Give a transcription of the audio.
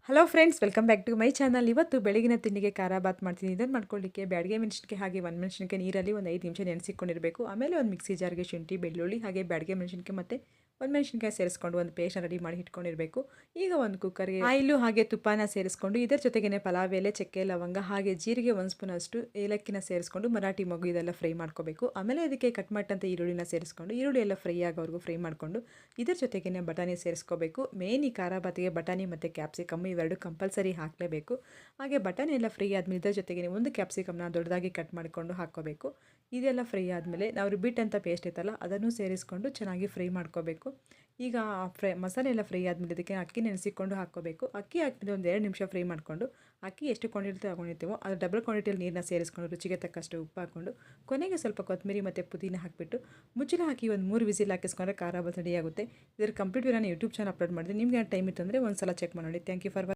Hello friends, welcome back to my channel. ಇವತ್ತು ಬೆಳಗಿನ ತಿಂಡಿಗೆ ಖಾರ ಬಾತ್ ಮಾಡ್ತೀನಿ. ಇದನ್ನು ಮಾಡ್ಕೊಳ್ಳಿಕ್ಕೆ ಬ್ಯಾಡಗೆ ಮೆಣಸಿನಕಾಯಿ ಹಾಗೆ ಮೆಣಸಿನಕಾಯಿ ನೀರಲ್ಲಿ ಒಂದು 5 ನಿಮಿಷ ನೆನೆಸಿಕೊಂಡಿರಬೇಕು. ಆಮೇಲೆ ಒಂದು ಮಿಕ್ಸಿ ಜಾರ್ಗೆ ಶುಂಠಿ, ಬೆಳ್ಳುಳ್ಳಿ ಹಾಗೆ ಬ್ಯಾಡಗೆ ಮೆಣಸಿನಕಾಯಿ ಮತ್ತು ಮೆಣಸಿನಕಾಯಿ ಸೇರಿಸ್ಕೊಂಡು ಒಂದು ಪೇಸ್ಟ್ ರೆಡಿ ಮಾಡಿ ಇಟ್ಕೊಂಡಿರಬೇಕು. ಈಗ ಒಂದು ಕುಕ್ಕರ್ಗೆ ಆಯಿಲು ಹಾಗೆ ತುಪ್ಪನ ಸೇರಿಸ್ಕೊಂಡು ಇದರ ಜೊತೆಗೇ ಪಲಾವ್ ಎಲೆ, ಚಕ್ಕೆ, ಲವಂಗ ಹಾಗೆ ಜೀರಿಗೆ 1 ಸ್ಪೂನ್ ಅಷ್ಟು ಏಲಕ್ಕಿನ ಸೇರಿಸ್ಕೊಂಡು ಮರಾಠಿ ಮೊಗ್ಗು ಇದೆಲ್ಲ ಫ್ರೈ ಮಾಡ್ಕೋಬೇಕು. ಆಮೇಲೆ ಇದಕ್ಕೆ ಕಟ್ ಮಾಡಿದಂಥ ಈರುಳ್ಳಿನ ಸೇರಿಸ್ಕೊಂಡು ಈರುಳ್ಳಿ ಎಲ್ಲ ಫ್ರೈ ಆಗೋವರೆಗೂ ಫ್ರೈ ಮಾಡಿಕೊಂಡು ಇದರ ಜೊತೆಗೇ ಬಟಾಣಿ ಸೇರಿಸ್ಕೋಬೇಕು. ಮೇನ್ ಈ ಖಾರ ಬಾತಿಗೆ ಬಟಾಣಿ ಮತ್ತು ಕ್ಯಾಪ್ಸಿಕಮ್ ಇವೆರಡು ಕಂಪಲ್ಸರಿ ಹಾಕಲೇಬೇಕು. ಹಾಗೆ ಬಟಾಣಿ ಎಲ್ಲ ಫ್ರೈ ಆದಮೇಲೆ ಇದರ ಜೊತೆಗೆ ಒಂದು ಕ್ಯಾಪ್ಸಿಕಮ್ನ ದೊಡ್ಡದಾಗಿ ಕಟ್ ಮಾಡಿಕೊಂಡು ಹಾಕ್ಕೋಬೇಕು. ಇದೆಲ್ಲ ಫ್ರೈ ಆದಮೇಲೆ ನಾವು ರುಬ್ಬಿಟ್ಟಂಥ ಪೇಸ್ಟ್ ಇತ್ತಲ್ಲ ಅದನ್ನು ಸೇರಿಸ್ಕೊಂಡು ಚೆನ್ನಾಗಿ ಫ್ರೈ ಮಾಡ್ಕೋಬೇಕು. ಈಗ ಮಸಾಲೆ ಎಲ್ಲ ಫ್ರೈ ಆದಮೇಲೆ ಇದಕ್ಕೆ ಅಕ್ಕಿ ನೆನೆಸಿಕೊಂಡು ಹಾಕ್ಕೋಬೇಕು. ಅಕ್ಕಿ ಹಾಕಿದ್ರೆ ಒಂದು 2 ನಿಮಿಷ ಫ್ರೈ ಮಾಡಿಕೊಂಡು ಅಕ್ಕಿ ಎಷ್ಟು ಕ್ವಾಂಟಿಟಿ ತೊಗೊಂಡಿರ್ತೀವೋ ಅದು ಡಬಲ್ ಕ್ವಾಂಟಿಟಿಯಲ್ಲಿ ನೀರನ್ನ ಸೇರಿಸ್ಕೊಂಡು ರುಚಿಗೆ ತಕ್ಕಷ್ಟು ಉಪ್ಪು ಹಾಕ್ಕೊಂಡು ಕೊನೆಗೆ ಸ್ವಲ್ಪ ಕೊತ್ತಂಬರಿ ಮತ್ತು ಪುದೀನ ಹಾಕಿಬಿಟ್ಟು ಮುಚ್ಚಳ ಹಾಕಿ ಒಂದು 3 ವಿಸಿಲ್ ಹಾಕಿಸ್ಕೊಂಡ್ರೆ ಖಾರ ಬಾತ್ ರೆಡಿ ಆಗುತ್ತೆ. ಇದರ ಕಂಪ್ಲೀಟ್ ನಾನು ಯೂಟ್ಯೂಬ್ ಚಾನಲ್ ಅಪ್ಲೋಡ್ ಮಾಡಿದೆ. ನಿಮಗೆ ಟೈಮ್ ಇತ್ತು ಅಂದರೆ ಒಂದು ಸಲ ಚೆಕ್ ಮಾಡಿ ನೋಡಿ. Thank you for